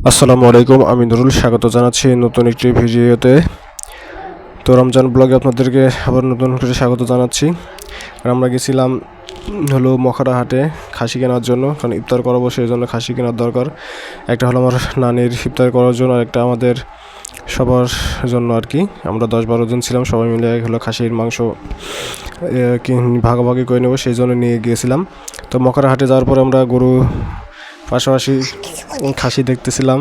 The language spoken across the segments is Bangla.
আসসালামু আলাইকুম, আমি নুরুল স্বাগত জানাচ্ছি নতুন একটি ভিডিওতে। তো রমজান ব্লগে আপনাদেরকে আবার নতুন করে স্বাগত জানাচ্ছি। আমরা গেছিলাম হলো মখারা হাটে খাসি কেনার জন্য, কারণ ইফতার করাবো সেই জন্য খাসি কেনার দরকার। একটা হলো আমার নানির ইফতার করার জন্য, আর একটা আমাদের সবার জন্য আর কি। আমরা 10-12 জন ছিলাম, সবাই মিলে হলো খাসির মাংস ভাগাভাগি করে নেবো সেই জন্য নিয়ে গিয়েছিলাম। তো মখারা হাটে যাওয়ার পরে আমরা গরু পাশাপাশি খাসি দেখতেছিলাম।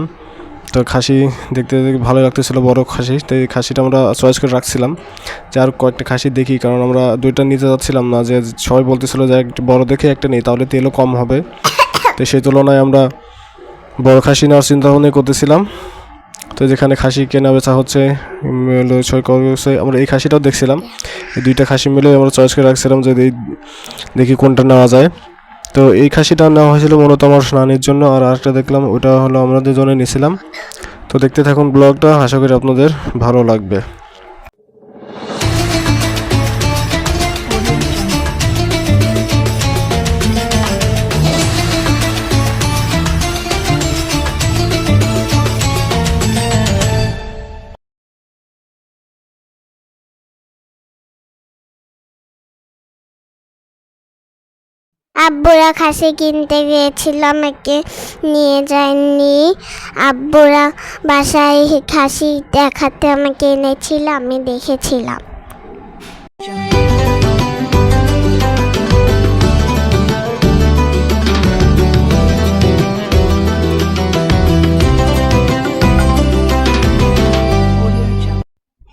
তো খাসি দেখতে দেখতে ভালো লাগতেছিল, বড় খাসি। তো এই খাসিটা আমরা চয়েস করে রাখছিলাম যে আর কয়েকটা খাসি দেখি, কারণ আমরা দুইটা নিতে যাচ্ছিলাম না, যে সবাই বলতেছিল যে একটা বড় দেখে একটা নেই, তাহলে তেলও কম হবে। তো সেই তুলনায় আমরা বড় খাসি নেওয়ার চিন্তা ভাবনা করতেছিলাম। তো যেখানে খাসি কেনা বেচা হচ্ছে আমরা এই খাসিটাও দেখছিলাম। এই দুইটা খাসি মিলে আমরা চয়েস করে রাখছিলাম যে দেখি কোনটা নেওয়া যায়। তো এই খাসিটা নেওয়া হয়েছিল মূলত আমার নানির জন্য, আর আরেকটা দেখলাম ওটা হলো আমাদের জন্য নিয়েছিলাম। তো দেখতে থাকুন ব্লগটা, আশা করি আপনাদের ভালো লাগবে। আব্বুরা খাসি কিনতে গিয়েছিল, আমাকে নিয়ে যায়নি। আব্বুরা বাসায় খাসি দেখাতে আমাকে এনেছিল, আমি দেখেছিলাম।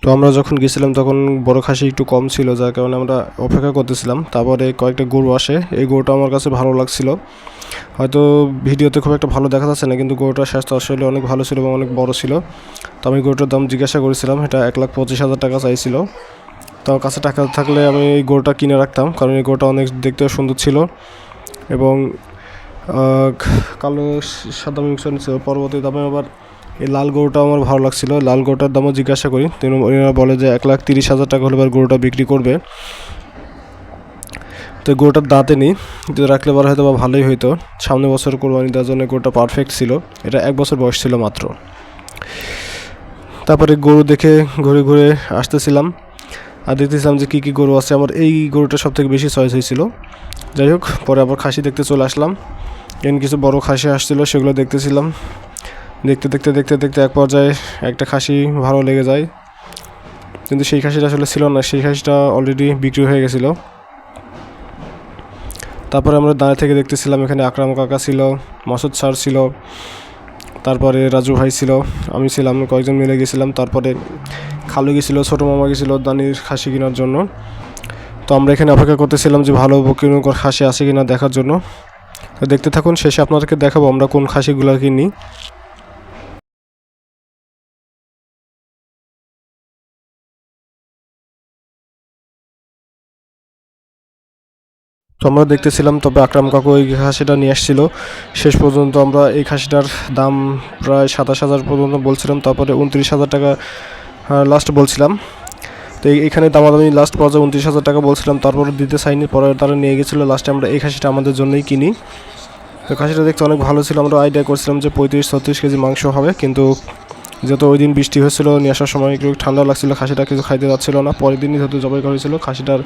তো আমরা যখন গেছিলাম তখন বড় খাসি একটু কম ছিল, যার কারণে আমরা অপেক্ষা করতেছিলাম। তারপরে কয়েকটা গরু আসে, এই গরুটা আমার কাছে ভালো লাগছিল। হয়তো ভিডিওতে খুব একটা ভালো দেখা যাচ্ছে না, কিন্তু গরুটার স্বাস্থ্য আসলে অনেক ভালো ছিল এবং অনেক বড় ছিল। তো আমি গরুটার দাম জিজ্ঞাসা করেছিলাম, এটা 1,25,000 টাকা চাইছিল। তো আমার কাছে টাকা থাকলে আমি এই গরুটা কিনে রাখতাম, কারণ এই গরুটা অনেক দেখতেও সুন্দর ছিল এবং কালো সাদা মিক্সন ছিল। পরবর্তী দামে আবার এই লাল গরুটা আমার ভালো লাগছিল, লাল গরুটার দামও জিজ্ঞাসা করি, ওনারা বলে যে 1,30,000 টাকা হলে এবার গরুটা বিক্রি করবে। তো গরুটার দাঁতে নেই, যদি রাখলে পরে হয়তো বা ভালোই হইতো। সামনে বছর কোরবানি দেওয়ার জন্য গরুটা পারফেক্ট ছিল, এটা 1 বছর বয়স ছিল মাত্র। তারপরে গরু দেখে ঘুরে ঘুরে আসতেছিলাম আর দেখতেছিলাম যে কী কী গরু আছে। আমার এই গরুটা সবথেকে বেশি চয়েস হয়েছিল। যাই হোক, পরে আবার খাসি দেখতে চলে আসলাম। কিছু বড় খাসি আসছিলো, সেগুলো দেখতেছিলাম। দেখতে দেখতে দেখতে দেখতে এক পর্যায়ে একটা খাসি ভালো লেগে যায়, কিন্তু সেই খাসিটা আসলে ছিল না, সেই খাসিটা অলরেডি বিক্রি হয়ে গেছিলো। তারপরে আমরা দাঁড়িয়ে থেকে দেখতেছিলাম, এখানে আকরাম কাকা ছিল, মাসুদ স্যার ছিল, তারপরে রাজু ভাই ছিল, আমি ছিলাম, কয়েকজন মিলে গেছিলাম। তারপরে খালু গেছিলো, ছোটো মামা গেছিলো দানির খাসি কেনার জন্য। তো আমরা এখানে অপেক্ষা করতেছিলাম যে ভালো কোনো খাসি আছে কিনা দেখার জন্য। তো দেখতে থাকুন, শেষে আপনাদেরকে দেখাবো আমরা কোন খাসিগুলো কিনি। তো আমরা দেখতেছিলাম, তবে আকরাম কাকু এই খাসিটা নিয়ে আসছিল। শেষ পর্যন্ত আমরা এই খাসিটার দাম প্রায় 27,000 পর্যন্ত বলছিলাম, তারপরে 29,000 টাকা লাস্ট বলছিলাম। তো এইখানে দামাদামি লাস্ট পর্যায়ে 29,000 টাকা বলছিলাম, তারপরে দিতে চাইনি, পরে তারা নিয়ে গেছিলো। লাস্টে আমরা এই খাসিটা আমাদের জন্যই কিনি। তো খাসিটা দেখতে অনেক ভালো ছিল, আমরা আইডিয়া করছিলাম যে 35-36 কেজি মাংস হবে, কিন্তু যেহেতু ওই দিন বৃষ্টি হয়েছিল, নিয়ে আসার সময় একটু ঠান্ডা লাগছিল, খাসিটা কিছু খাইতে যাচ্ছিল না। পরের দিনই যেহেতু জবাই করেছিল, খাসিটার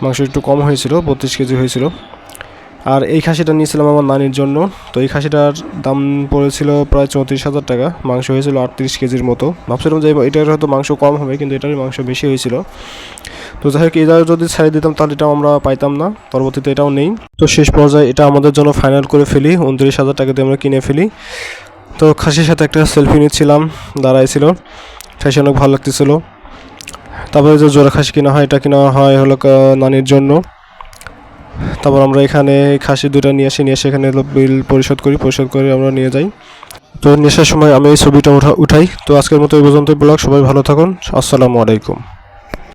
মাংস একটু কম হয়েছিল, 32 কেজি হয়েছিল। আর এই খাসিটা নিয়েছিলাম আমার নানির জন্য। তো এই খাসিটার দাম পড়েছিল প্রায় 34,000 টাকা, মাংস হয়েছিল 38 কেজির মতো। ভাবছিলাম যে এটার হয়তো মাংস কম হবে, কিন্তু এটারই মাংস বেশি হয়েছিল। তো যাই হোক, এটা যদি ছেড়ে দিতাম তাহলে এটাও আমরা পাইতাম না, পরবর্তীতে এটাও নেই। তো শেষ পর্যায়ে এটা আমাদের জন্য ফাইনাল করে ফেলি, 29,000 টাকাতে আমরা কিনে ফেলি। তো খাসির সাথে একটা সেলফি নিচ্ছিলাম, দাঁড়াইছিল, খাসি অনেক ভালো লাগতেছিল। তারপরে যে জোড়া খাসি কেনা হয়, এটা কেনা হয় হলো নানির জন্য। তারপর আমরা এখানে খাসি দুটা নিয়ে এসে এখানে বিল পরিশোধ করে আমরা নিয়ে যাই। তো নেশার সময় আমি এই ছবিটা উঠাই। তো আজকের মতো এই পর্যন্ত ব্লগ, সবাই ভালো থাকুন, আসসালামু আলাইকুম।